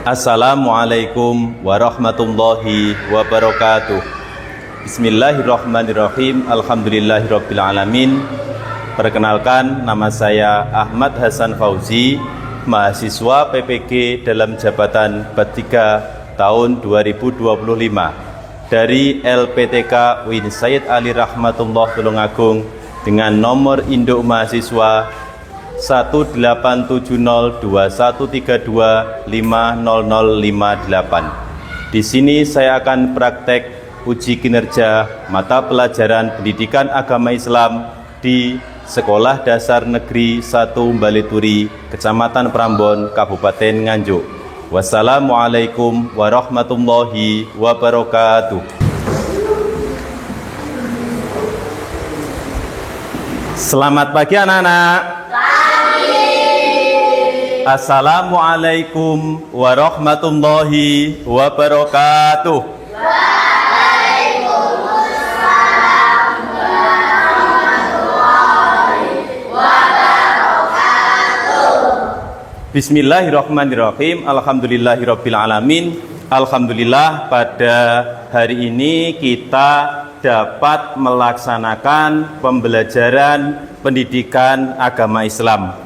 Assalamualaikum warahmatullahi wabarakatuh. Bismillahirrahmanirrahim. Alhamdulillahirabbil alamin. Perkenalkan, nama saya Ahmad Hasan Fauzi, mahasiswa PPG dalam jabatan Bat 3 tahun 2025 dari LPTK UIN Sayyid Ali Rahmatullah Tulungagung dengan nomor induk mahasiswa 1870213250058. Di sini saya akan praktek uji kinerja mata pelajaran pendidikan agama Islam di Sekolah Dasar Negeri 1 Balituri, Kecamatan Prambon, Kabupaten Nganjuk. Wassalamualaikum warahmatullahi wabarakatuh. Selamat pagi anak-anak. Assalamualaikum warahmatullahi wabarakatuh. Waalaikumsalam warahmatullahi wabarakatuh. Bismillahirrahmanirrahim. Alhamdulillahirabbil alamin. Alhamdulillah, pada hari ini kita dapat melaksanakan pembelajaran pendidikan agama Islam.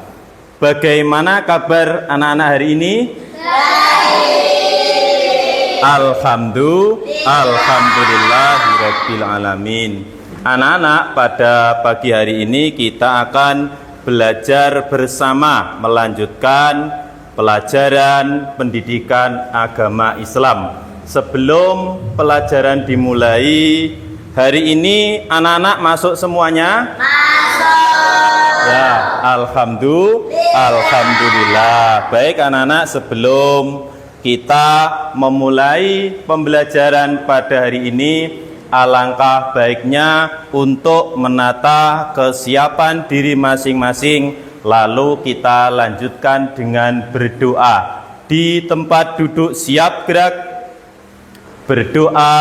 Bagaimana kabar anak-anak hari ini? Baik. Alhamdulillahirabbil alamin. Anak-anak, pada pagi hari ini kita akan belajar bersama melanjutkan pelajaran pendidikan agama Islam. Sebelum pelajaran dimulai, hari ini anak-anak masuk semuanya? Ya, alhamdulillah. Baik anak-anak, sebelum kita memulai pembelajaran pada hari ini, alangkah baiknya untuk menata kesiapan diri masing-masing, lalu kita lanjutkan dengan berdoa. Di tempat duduk siap gerak, berdoa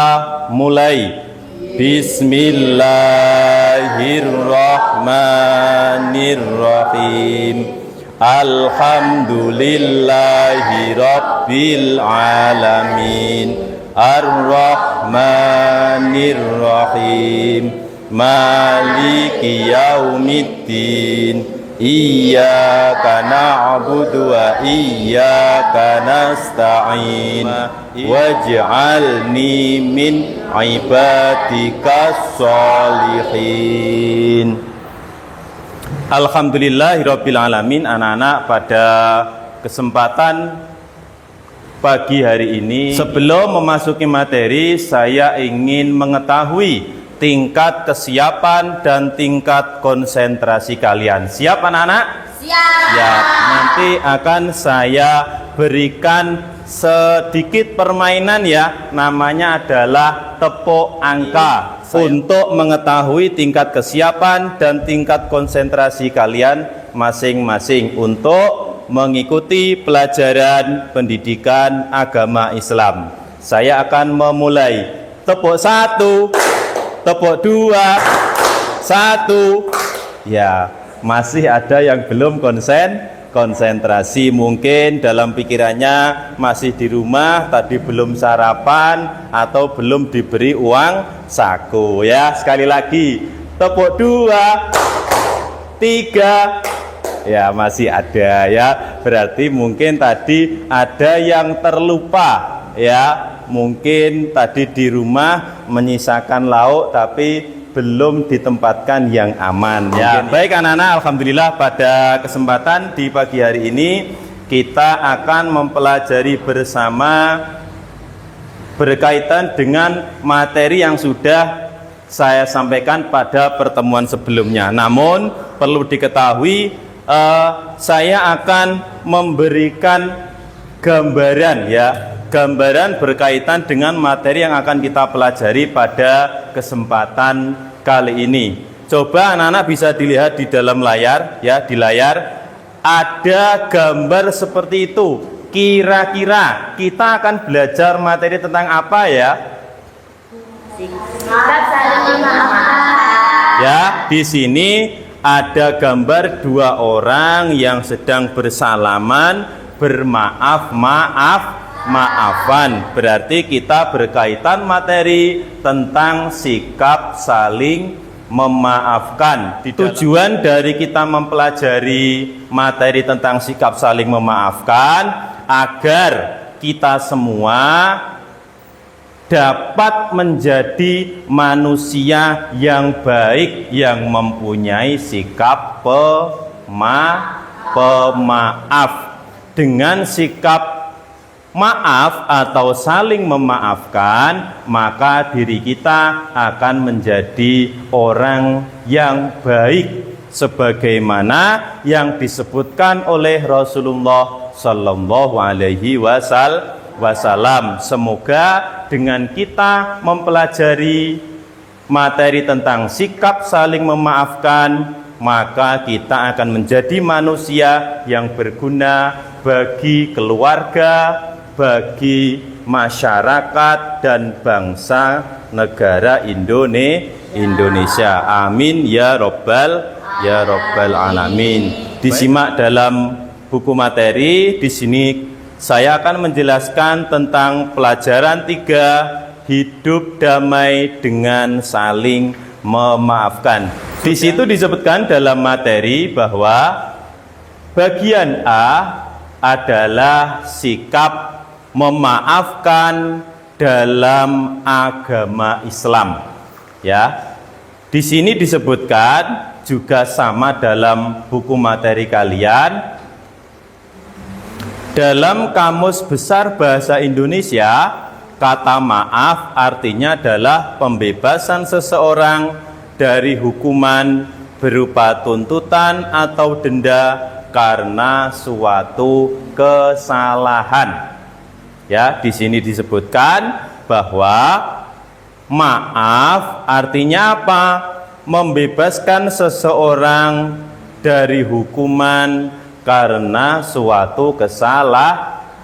mulai. Bismillahirrahmanirrahim. Alhamdulillahirabbil alamin. Ar-Rahmanir-Rahim. Maliki yaumiddin. Iyyaka na'budu wa iyyaka nasta'in. Waj'alni min ibadikas sholihin. Alhamdulillahirabbil alamin. Anak-anak, pada kesempatan pagi hari ini, sebelum memasuki materi, saya ingin mengetahui tingkat kesiapan dan tingkat konsentrasi kalian. Siap anak-anak? Siap. Nanti akan saya berikan sedikit permainan ya, namanya adalah tepuk angka, untuk mengetahui tingkat kesiapan dan tingkat konsentrasi kalian masing-masing untuk mengikuti pelajaran pendidikan agama Islam. Saya akan memulai. Tepuk 1, tepuk 2, 1. Ya, masih ada yang belum konsentrasi, mungkin dalam pikirannya masih di rumah, tadi belum sarapan atau belum diberi uang saku ya. Sekali lagi, tepuk 2, 3. Ya, masih ada ya. Berarti mungkin tadi ada yang terlupa ya. Mungkin tadi di rumah menyisakan lauk tapi belum ditempatkan yang aman ya. Baik anak-anak, alhamdulillah pada kesempatan di pagi hari ini kita akan mempelajari bersama berkaitan dengan materi yang sudah saya sampaikan pada pertemuan sebelumnya. Namun perlu diketahui, saya akan memberikan gambaran ya, gambaran berkaitan dengan materi yang akan kita pelajari pada kesempatan kali ini. Coba anak-anak bisa dilihat di dalam layar ya, di layar ada gambar seperti itu. Kira-kira kita akan belajar materi tentang apa ya? Ya, di sini ada gambar dua orang yang sedang bersalaman, bermaaf-maaf maafan. Berarti kita berkaitan materi tentang sikap saling memaafkan. Tujuan dari kita mempelajari materi tentang sikap saling memaafkan agar kita semua dapat menjadi manusia yang baik yang mempunyai sikap pemaaf. Dengan sikap maaf atau saling memaafkan, maka diri kita akan menjadi orang yang baik sebagaimana yang disebutkan oleh Rasulullah Sallallahu Alaihi Wasallam. Semoga dengan kita mempelajari materi tentang sikap saling memaafkan, maka kita akan menjadi manusia yang berguna bagi keluarga, bagi masyarakat dan bangsa negara Indonesia. Amin ya robbal alamin. Disimak dalam buku materi. Di sini saya akan menjelaskan tentang pelajaran 3, hidup damai dengan saling memaafkan. Di situ disebutkan dalam materi bahwa bagian A adalah sikap memaafkan dalam agama Islam. Ya. Di sini disebutkan juga sama dalam buku materi kalian. Dalam Kamus Besar Bahasa Indonesia, kata maaf artinya adalah pembebasan seseorang dari hukuman berupa tuntutan atau denda karena suatu kesalahan. Ya, di sini disebutkan bahwa maaf artinya apa? Membebaskan seseorang dari hukuman karena suatu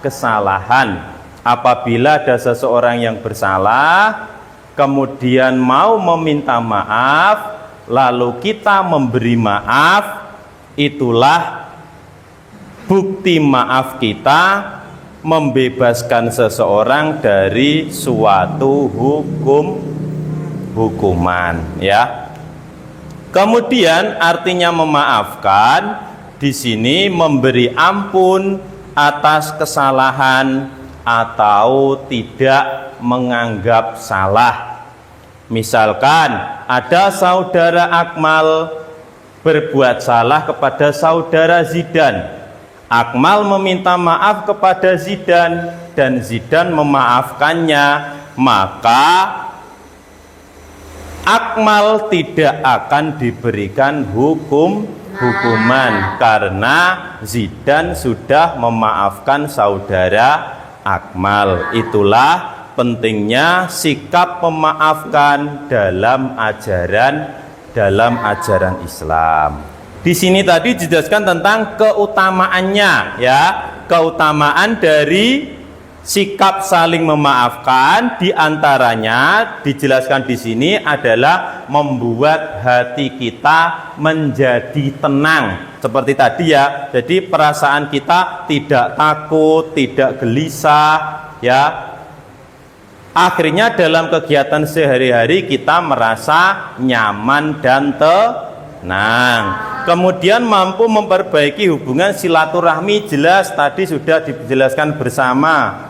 kesalahan. Apabila ada seseorang yang bersalah, kemudian mau meminta maaf, lalu kita memberi maaf, itulah bukti maaf kita membebaskan seseorang dari suatu hukuman, ya. Kemudian artinya memaafkan di sini memberi ampun atas kesalahan atau tidak menganggap salah. Misalkan ada saudara Akmal berbuat salah kepada saudara Zidan. Akmal meminta maaf kepada Zidan dan Zidan memaafkannya, maka Akmal tidak akan diberikan hukuman karena Zidan sudah memaafkan saudara Akmal. Itulah pentingnya sikap memaafkan dalam ajaran Islam. Di sini tadi dijelaskan tentang keutamaannya, ya. Keutamaan dari sikap saling memaafkan diantaranya dijelaskan di sini adalah membuat hati kita menjadi tenang. Seperti tadi ya, jadi perasaan kita tidak takut, tidak gelisah, ya. Akhirnya dalam kegiatan sehari-hari kita merasa nyaman dan tenang. Kemudian mampu memperbaiki hubungan silaturahmi, jelas tadi sudah dijelaskan bersama.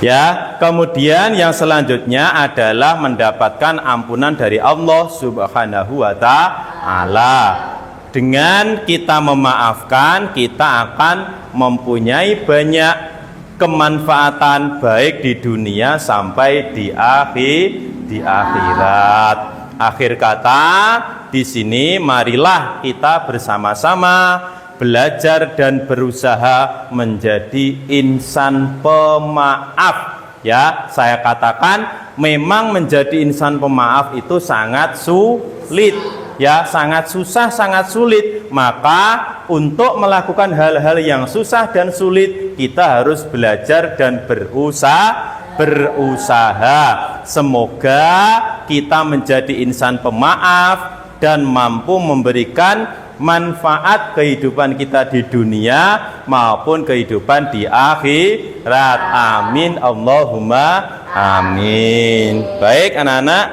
Ya, kemudian yang selanjutnya adalah mendapatkan ampunan dari Allah Subhanahu wa Ta'ala. Dengan kita memaafkan, kita akan mempunyai banyak kemanfaatan baik di dunia sampai di akhirat. Akhir kata, di sini marilah kita bersama-sama belajar dan berusaha menjadi insan pemaaf. Ya, saya katakan memang menjadi insan pemaaf itu sangat sulit, ya, sangat susah, sangat sulit. Maka untuk melakukan hal-hal yang susah dan sulit, kita harus belajar dan berusaha. Semoga kita menjadi insan pemaaf dan mampu memberikan manfaat kehidupan kita di dunia maupun kehidupan di akhirat. Amin Allahumma amin. Baik anak-anak,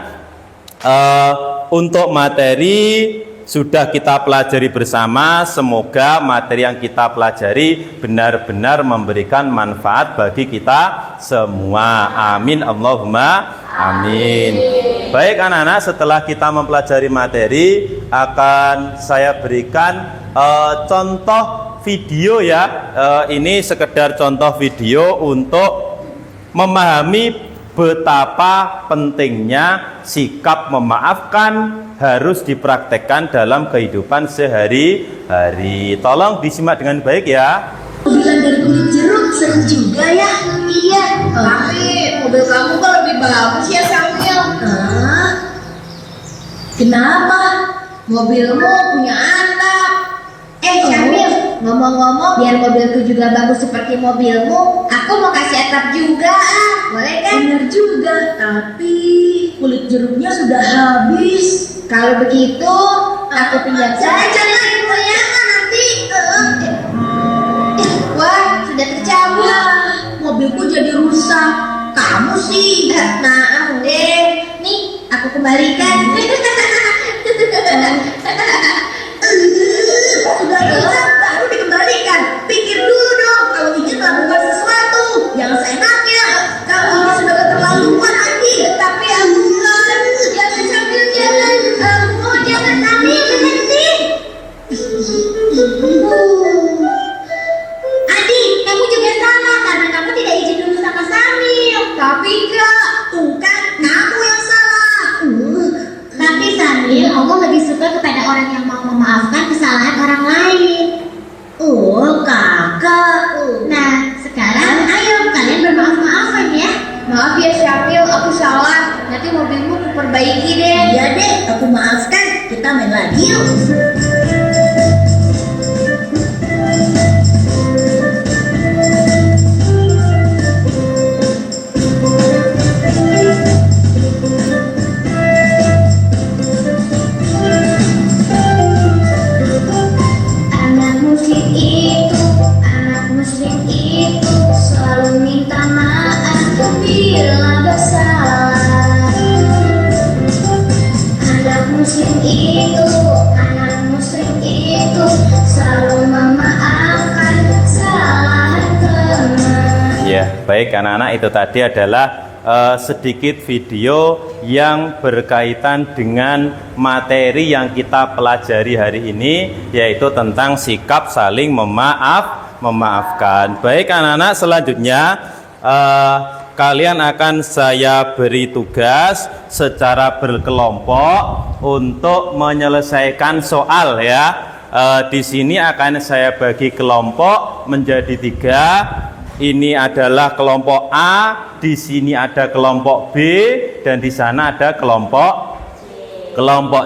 untuk materi sudah kita pelajari bersama. Semoga materi yang kita pelajari benar-benar memberikan manfaat bagi kita semua. Amin Allahumma amin. Baik anak-anak, setelah kita mempelajari materi, akan saya berikan contoh video ya. Ini sekedar contoh video untuk memahami betapa pentingnya sikap memaafkan harus dipraktekkan dalam kehidupan sehari-hari. Tolong disimak dengan baik ya. Mobilan dari kulit jeruk seru juga ya. Iya. Tapi mobil kamu kok lebih bagus ya Samuel? Kenapa? Mobilmu punya atap. Samuel, ngomong-ngomong, biar mobilku juga bagus seperti mobilmu, aku mau kasih atap juga. Boleh kan? Bener juga. Tapi kulit jeruknya sudah habis. Kalau begitu, aku pinjam saja lagi kebanyakan nanti. Wah, sudah tercabut. Mobilku jadi rusak. Kamu sih. Maaf deh. Nih, aku kembalikan. Sudah gelap, baru dikembalikan. Pikir dulu dong, kalau ingin melakukan sesuatu. Jangan seenaknya. Kamu ini sudah keterlaluan, Andi. Tapi ampun, jangan sambil jalan. Oh, jangan Andi, berhenti. Adi, kamu juga salah karena kamu tidak izin dulu sama Samil. Tapi Kak, tuh kan kamu yang salah. Tapi Samil, Allah lebih suka kepada orang yang mau memaafkan kesalahan orang lain. Kakak. Nah, sekarang ayo kalian bermaaf-maafan ya. Maaf ya Syamil, aku salah. Nanti mobilmu aku perbaiki deh. Iya deh, aku maafkan. Kita main lagi yuk. Selalu minta maaf bila bersalah. Anak muslim itu selalu memaafkan kesalahan teman. Ya, baik anak-anak, itu tadi adalah sedikit video yang berkaitan dengan materi yang kita pelajari hari ini, yaitu tentang sikap saling memaafkan. Baik anak-anak, selanjutnya kalian akan saya beri tugas secara berkelompok untuk menyelesaikan soal ya. Di sini akan saya bagi kelompok menjadi 3. Ini adalah kelompok A, di sini ada kelompok B, dan di sana ada kelompok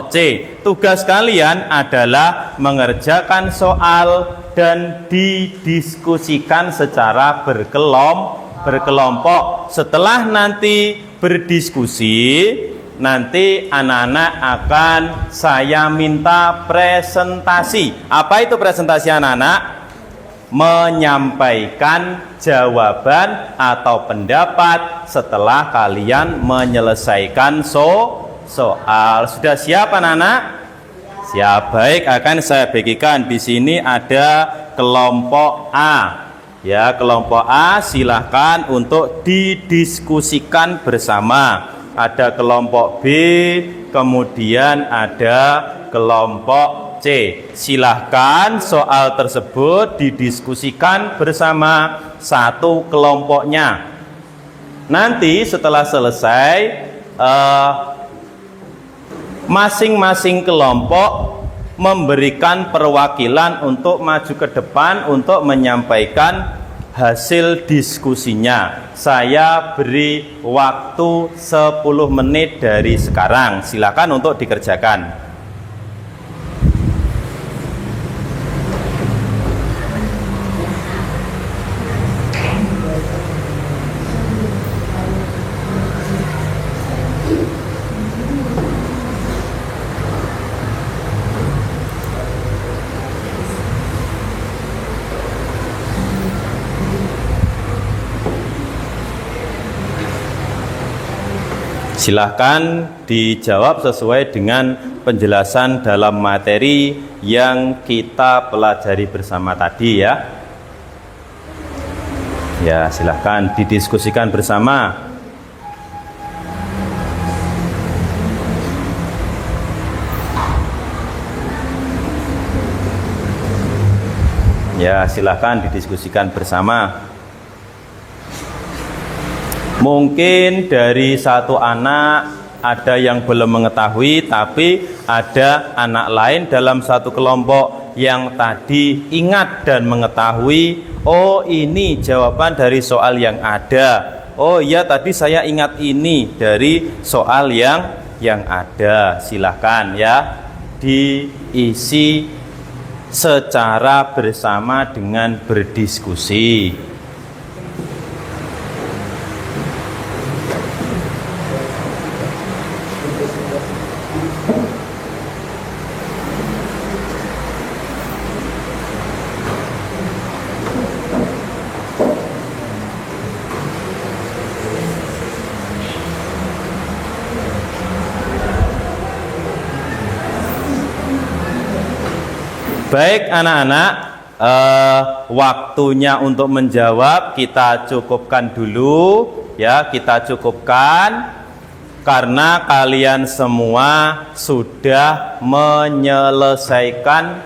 C. Tugas kalian adalah mengerjakan soal dan didiskusikan secara berkelompok. Setelah nanti berdiskusi, nanti anak-anak akan saya minta presentasi. Apa itu presentasi anak-anak? Menyampaikan jawaban atau pendapat setelah kalian menyelesaikan soal. Sudah siap anak-anak? Siap. Baik, akan saya bagikan. Di sini ada kelompok A. Ya, kelompok A silahkan untuk didiskusikan bersama. Ada kelompok B, kemudian ada kelompok C. Silahkan soal tersebut didiskusikan bersama satu kelompoknya. Nanti setelah selesai, masing-masing kelompok memberikan perwakilan untuk maju ke depan untuk menyampaikan hasil diskusinya. Saya beri waktu 10 menit dari sekarang. Silakan untuk dikerjakan. Silahkan dijawab sesuai dengan penjelasan dalam materi yang kita pelajari bersama tadi ya. Ya, silahkan didiskusikan bersama. Ya, silahkan didiskusikan bersama. Mungkin dari satu anak ada yang belum mengetahui, tapi ada anak lain dalam satu kelompok yang tadi ingat dan mengetahui, oh ini jawaban dari soal yang ada. Oh iya, tadi saya ingat ini dari soal yang ada. Silahkan ya diisi secara bersama dengan berdiskusi. Baik anak-anak, waktunya untuk menjawab kita cukupkan dulu ya, kita cukupkan karena kalian semua sudah menyelesaikan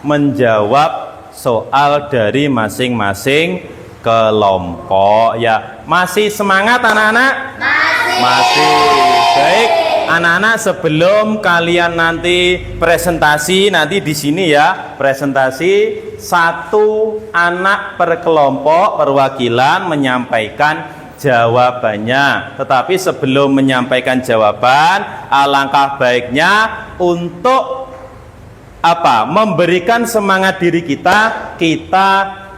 menjawab soal dari masing-masing kelompok ya. Masih semangat anak-anak? Masih. Baik. Anak-anak, sebelum kalian nanti presentasi nanti di sini ya, presentasi satu anak per kelompok perwakilan menyampaikan jawabannya. Tetapi sebelum menyampaikan jawaban, alangkah baiknya untuk memberikan semangat diri kita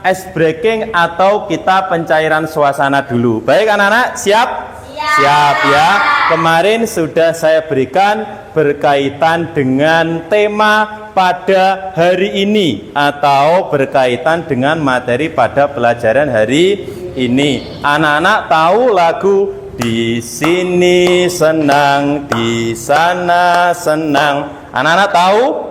ice breaking atau kita pencairan suasana dulu. Baik anak-anak, siap? Siap ya. Kemarin sudah saya berikan berkaitan dengan tema pada hari ini atau berkaitan dengan materi pada pelajaran hari ini. Anak-anak tahu lagu di sini senang, di sana senang. Anak-anak tahu?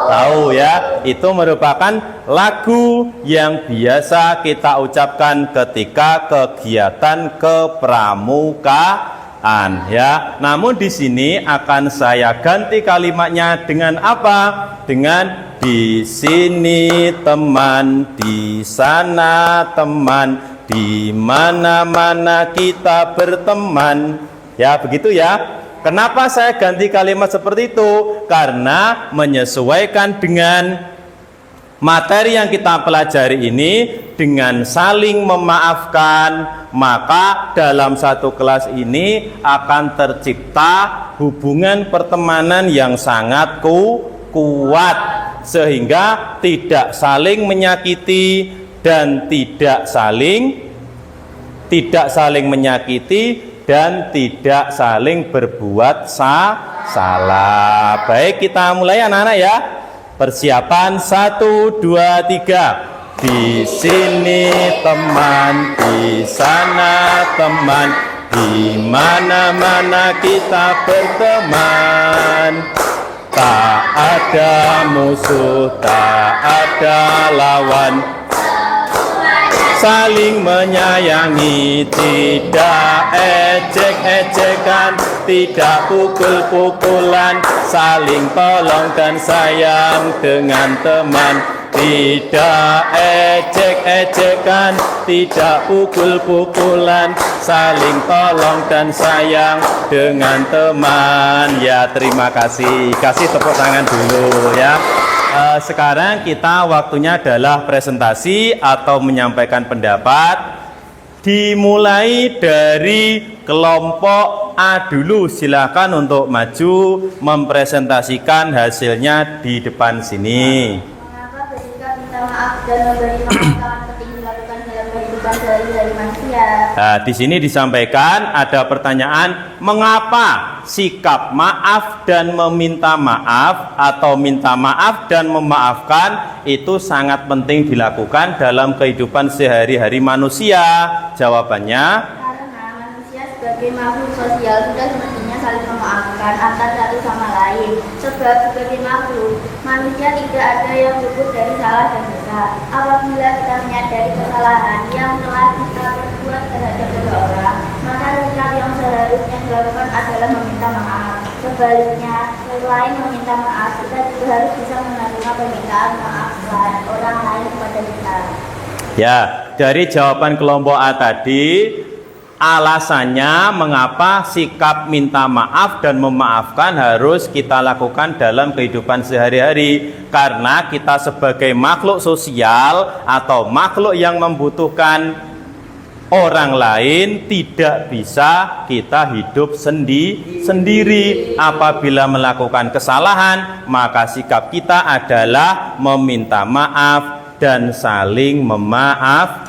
Tahu ya, itu merupakan lagu yang biasa kita ucapkan ketika kegiatan kepramukaan ya. Namun di sini akan saya ganti kalimatnya dengan apa? Dengan di sini teman, di sana teman, di mana-mana kita berteman. Ya, begitu ya. Kenapa saya ganti kalimat seperti itu? Karena menyesuaikan dengan materi yang kita pelajari ini dengan saling memaafkan, maka dalam satu kelas ini akan tercipta hubungan pertemanan yang sangat kuat sehingga tidak saling menyakiti dan tidak saling menyakiti dan tidak saling berbuat salah. Baik, kita mulai anak-anak ya. Persiapan 1, 2, 3. Di sini teman, di sana teman, di mana-mana kita berteman. Tak ada musuh, tak ada lawan. Saling menyayangi, tidak ejek-ejekan, tidak pukul-pukulan, saling tolong dan sayang dengan teman. Tidak ejek-ejekan, tidak pukul-pukulan, saling tolong dan sayang dengan teman. Ya, terima kasih. Kasih tepuk tangan dulu ya. Sekarang kita waktunya adalah presentasi atau menyampaikan pendapat. Dimulai dari kelompok A dulu. Silakan untuk maju mempresentasikan hasilnya di depan sini. Mengapa bersikap minta maaf dan memberi maaf sangat penting dilakukan dalam kehidupan sehari-hari manusia? Nah, di sini disampaikan ada pertanyaan, mengapa sikap maaf dan meminta maaf atau minta maaf dan memaafkan itu sangat penting dilakukan dalam kehidupan sehari-hari manusia? Jawabannya, Karena manusia sebagai sebagai makhluk sosial sudah semestinya saling memaafkan antar satu sama lain. Sebab sebagai makhluk, manusia tidak ada yang luput dari salah dan dosa. Apabila kita menyadari kesalahan yang telah kita perbuat terhadap seseorang, maka sikap yang seharusnya dilakukan adalah meminta maaf. Sebaliknya, selain meminta maaf, kita juga harus bisa menerima permintaan maaf orang lain kepada kita. Ya, dari jawaban kelompok A tadi, alasannya mengapa sikap minta maaf dan memaafkan harus kita lakukan dalam kehidupan sehari-hari. Karena kita sebagai makhluk sosial atau makhluk yang membutuhkan orang lain, tidak bisa kita hidup sendiri. Apabila melakukan kesalahan, maka sikap kita adalah meminta maaf dan saling memaafkan.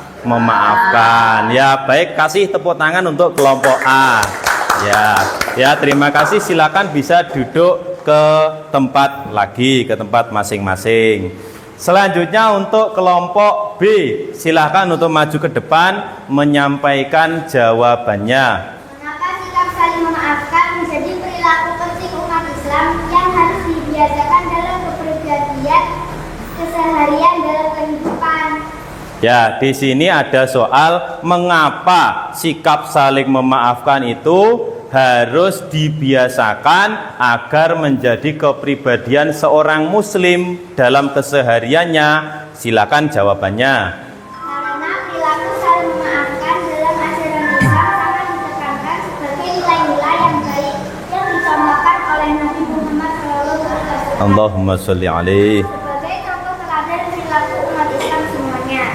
Ya, baik, kasih tepuk tangan untuk kelompok A. Ya, terima kasih. Silakan bisa duduk ke tempat lagi, ke tempat masing-masing. Selanjutnya untuk kelompok B, silakan untuk maju ke depan menyampaikan jawabannya. Mengapa sikap saling memaafkan menjadi perilaku penting umat Islam yang harus dibiasakan dalam kepribadian keseharian dalam kehidupan? Ya, di sini ada soal mengapa sikap saling memaafkan itu harus dibiasakan agar menjadi kepribadian seorang muslim dalam kesehariannya. Silakan jawabannya. Karena perilaku saling memaafkan dalam ajaran Islam sangat ditekankan sebagai nilai-nilai yang baik yang dicontohkan oleh Nabi Muhammad SAW. Allahumma sholli alaihi. Sebagai contoh teladan perilaku umat Islam semuanya.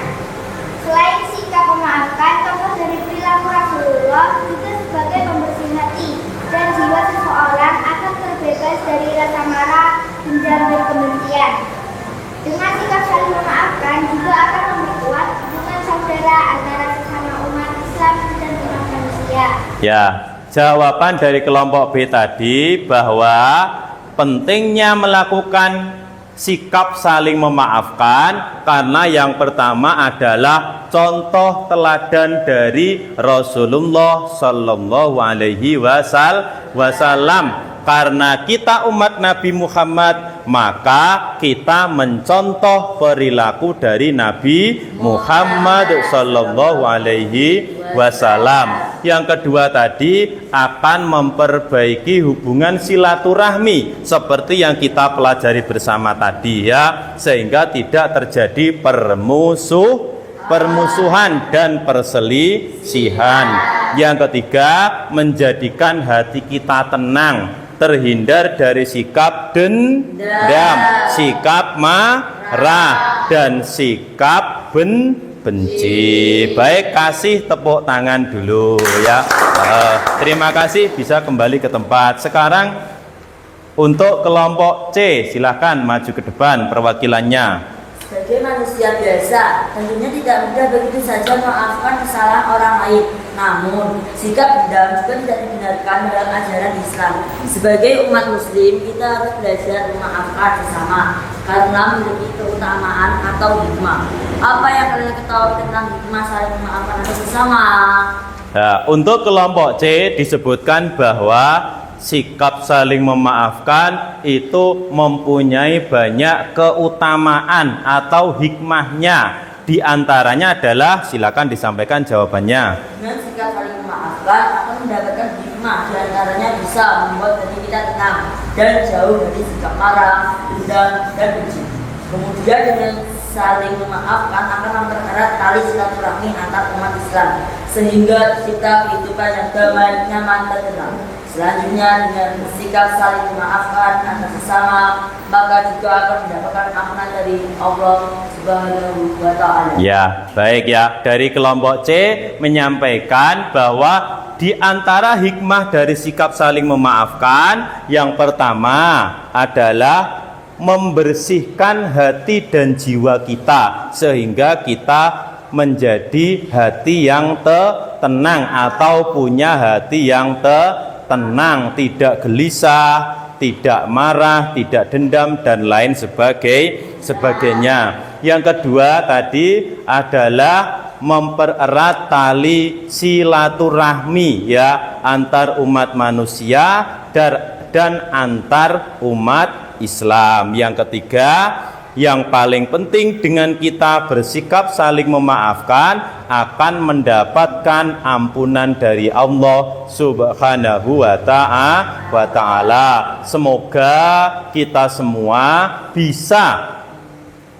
Selain sikap memaafkan, contoh dari perilaku Rasulullah juga sebagai pembersih hati dan jiwa seseorang akan terbebas dari rasa marah, dendam, dan kebencian. Dengan sikap saling memaafkan juga akan memperkuat hubungan saudara antara sesama umat Islam dan umat manusia. Ya, jawaban dari kelompok B tadi bahwa pentingnya melakukan sikap saling memaafkan karena yang pertama adalah contoh teladan dari Rasulullah Sallallahu Alaihi Wasallam. Karena kita umat Nabi Muhammad, maka kita mencontoh perilaku dari Nabi Muhammad Sallallahu Alaihi Wasallam. Yang kedua tadi akan memperbaiki hubungan silaturahmi seperti yang kita pelajari bersama tadi, ya, sehingga tidak terjadi permusuhan dan perselisihan. Yang ketiga, menjadikan hati kita tenang, terhindar dari sikap dendam, sikap marah, dan sikap benci. Baik, kasih tepuk tangan dulu, ya. Terima kasih, bisa kembali ke tempat. Sekarang untuk kelompok C, silahkan maju ke depan perwakilannya. Sebagai manusia biasa, tentunya tidak mudah begitu saja memaafkan kesalahan orang lain. Namun, sikap dendam juga tidak dibenarkan dalam ajaran Islam. Sebagai umat muslim, kita harus belajar memaafkan sesama karena memiliki keutamaan atau hikmah. Apa yang kalian ketahui tentang hikmah saling memaafkan sesama? Nah, untuk kelompok C disebutkan bahwa sikap saling memaafkan itu mempunyai banyak keutamaan atau hikmahnya. Di antaranya adalah, silakan disampaikan jawabannya. Dengan sikap saling memaafkan akan mendapatkan hikmah. Di antaranya bisa membuat hati kita tenang dan jauh dari sikap marah, dendam, dan benci. Kemudian dengan saling memaafkan akan mempererat tali silaturahmi antar umat Islam sehingga tercipta kehidupan yang damai, nyaman, dan tenang. Selanjutnya, dengan bersikap saling memaafkan antar sesama, maka juga akan mendapatkan ampunan dari Allah Subhanahu wa Ta'ala. Ya, baik ya. Dari kelompok C menyampaikan bahwa di antara hikmah dari sikap saling memaafkan, yang pertama adalah membersihkan hati dan jiwa kita sehingga kita menjadi hati yang tenang atau punya hati yang tenang, tidak gelisah, tidak marah, tidak dendam, dan lain sebagainya. Yang kedua tadi adalah mempererat tali silaturahmi ya antar umat manusia dan antar umat Islam. Yang ketiga, yang paling penting dengan kita bersikap saling memaafkan akan mendapatkan ampunan dari Allah Subhanahu wa ta'ala. Semoga kita semua bisa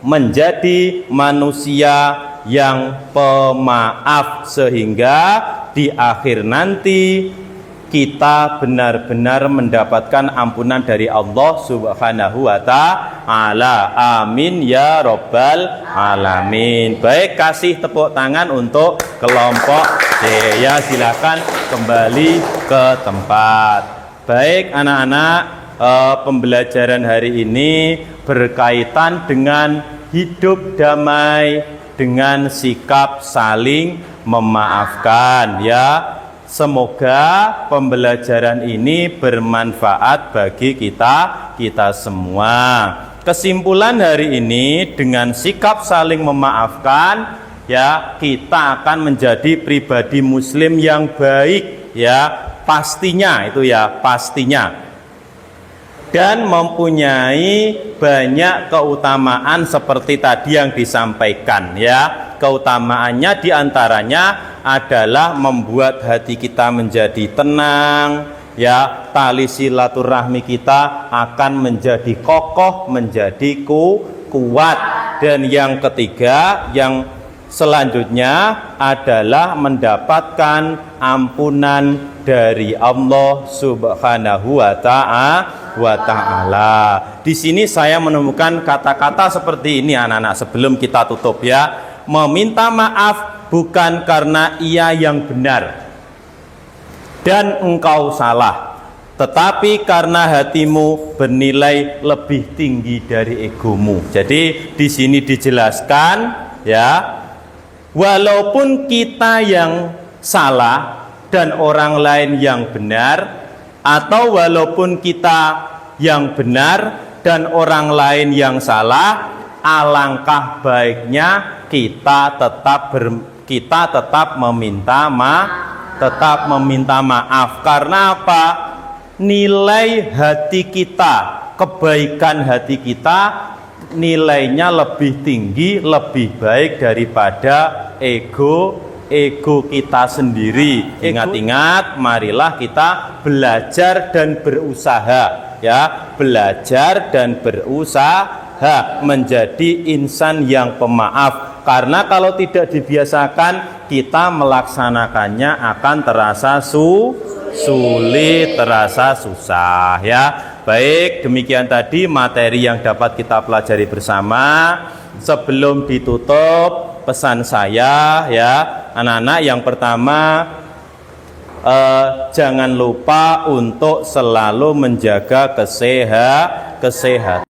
menjadi manusia yang pemaaf sehingga di akhir nanti kita benar-benar mendapatkan ampunan dari Allah Subhanahu wa ta'ala. Amin ya robbal alamin. Baik, kasih tepuk tangan untuk kelompok C. Ya, silakan kembali ke tempat. Baik anak-anak, pembelajaran hari ini berkaitan dengan hidup damai dengan sikap saling memaafkan ya. Semoga pembelajaran ini bermanfaat bagi kita semua. Kesimpulan hari ini, dengan sikap saling memaafkan ya, kita akan menjadi pribadi muslim yang baik ya, pastinya itu ya, pastinya. Dan mempunyai banyak keutamaan seperti tadi yang disampaikan ya. Keutamaannya diantaranya adalah membuat hati kita menjadi tenang ya, tali silaturahmi kita akan menjadi kokoh, menjadi kuat. Dan yang ketiga, yang selanjutnya adalah mendapatkan ampunan dari Allah Subhanahu wa ta'ala. Di sini saya menemukan kata-kata seperti ini anak-anak sebelum kita tutup ya. Meminta maaf bukan karena ia yang benar dan engkau salah, tetapi karena hatimu bernilai lebih tinggi dari egomu. Jadi di sini dijelaskan ya, walaupun kita yang salah dan orang lain yang benar, atau walaupun kita yang benar dan orang lain yang salah, alangkah baiknya kita tetap meminta maaf. Karena apa? Nilai hati kita, kebaikan hati kita nilainya lebih tinggi, lebih baik daripada ego kita sendiri. Ingat-ingat, marilah kita belajar dan berusaha ya, belajar dan berusaha menjadi insan yang pemaaf. Karena kalau tidak dibiasakan, kita melaksanakannya akan terasa sulit, terasa susah ya. Baik, demikian tadi materi yang dapat kita pelajari bersama. Sebelum ditutup, pesan saya ya, anak-anak, yang pertama, jangan lupa untuk selalu menjaga kesehatan